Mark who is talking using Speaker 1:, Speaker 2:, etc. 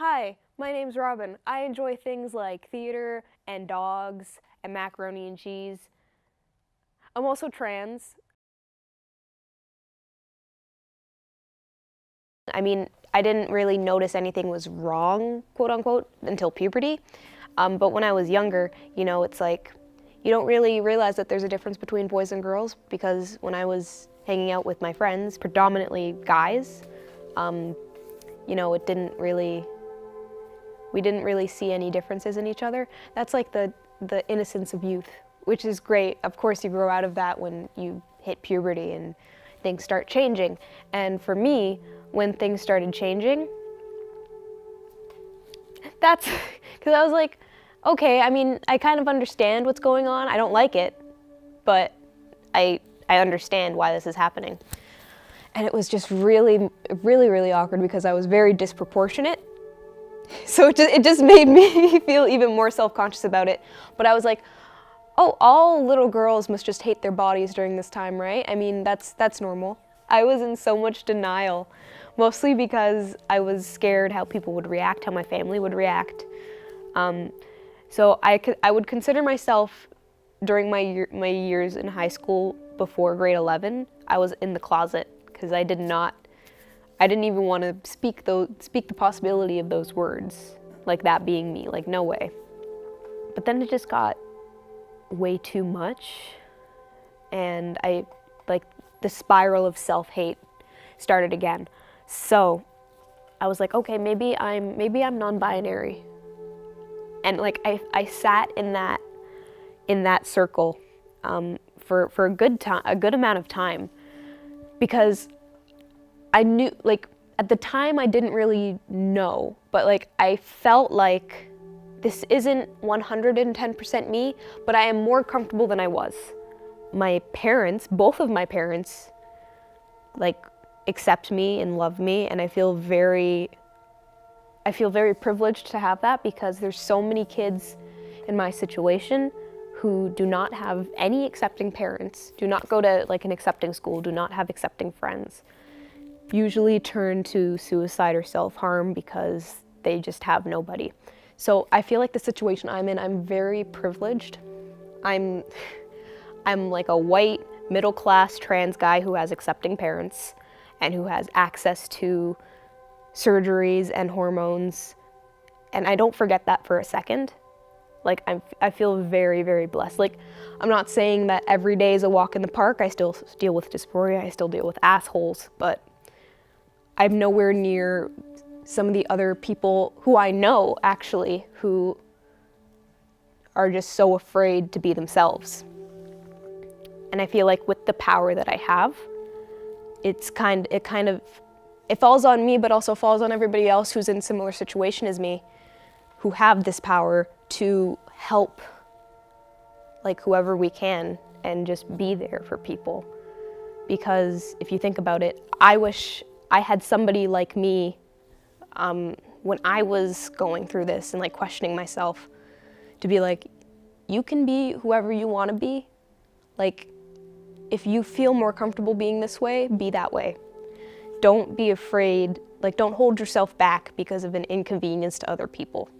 Speaker 1: Hi, my name's Robin. I enjoy things like theater and dogs and macaroni and cheese. I'm also trans. I mean, I didn't really notice anything was wrong, quote unquote, until puberty. But when I was younger, it's like you don't really realize that there's a difference between boys and girls because when I was hanging out with my friends, predominantly guys, it didn't really, we didn't really see any differences in each other. That's like the innocence of youth, which is great. Of course, you grow out of that when you hit puberty and things start changing. And for me, when things started changing, that's because I was like, okay, I mean, I kind of understand what's going on. I don't like it, but I understand why this is happening. And it was just really, really, really awkward because I was very disproportionate. So it just made me feel even more self-conscious about it. But I was like, oh, all little girls must just hate their bodies during this time, right? I mean, that's normal. I was in so much denial, mostly because I was scared how people would react, how my family would react. So I would consider myself, during my years in high school before grade 11, I was in the closet because I didn't even want to speak the possibility of those words, like that being me, like no way. But then it just got way too much, and the spiral of self-hate started again. So I was like, okay, maybe I'm non-binary. And like I sat in that circle for a good amount of time, because I knew, like, at the time I didn't really know, but like I felt like this isn't 110% me, but I am more comfortable than I was. My parents, both of my parents, like, accept me and love me, and I feel very privileged to have that because there's so many kids in my situation who do not have any accepting parents, do not go to like an accepting school, do not have accepting friends, usually turn to suicide or self-harm because they just have nobody. So I feel like the situation I'm in, I'm very privileged. I'm like a white, middle-class trans guy who has accepting parents and who has access to surgeries and hormones. And I don't forget that for a second. Like, I feel very, very blessed. Like, I'm not saying that every day is a walk in the park. I still deal with dysphoria, I still deal with assholes, but I'm nowhere near some of the other people who I know, actually, who are just so afraid to be themselves. And I feel like with the power that I have, it falls on me, but also falls on everybody else who's in a similar situation as me, who have this power to help, like, whoever we can and just be there for people. Because if you think about it, I wish I had somebody like me when I was going through this and like questioning myself, to be like, you can be whoever you want to be. Like, if you feel more comfortable being this way, be that way. Don't be afraid, like, don't hold yourself back because of an inconvenience to other people.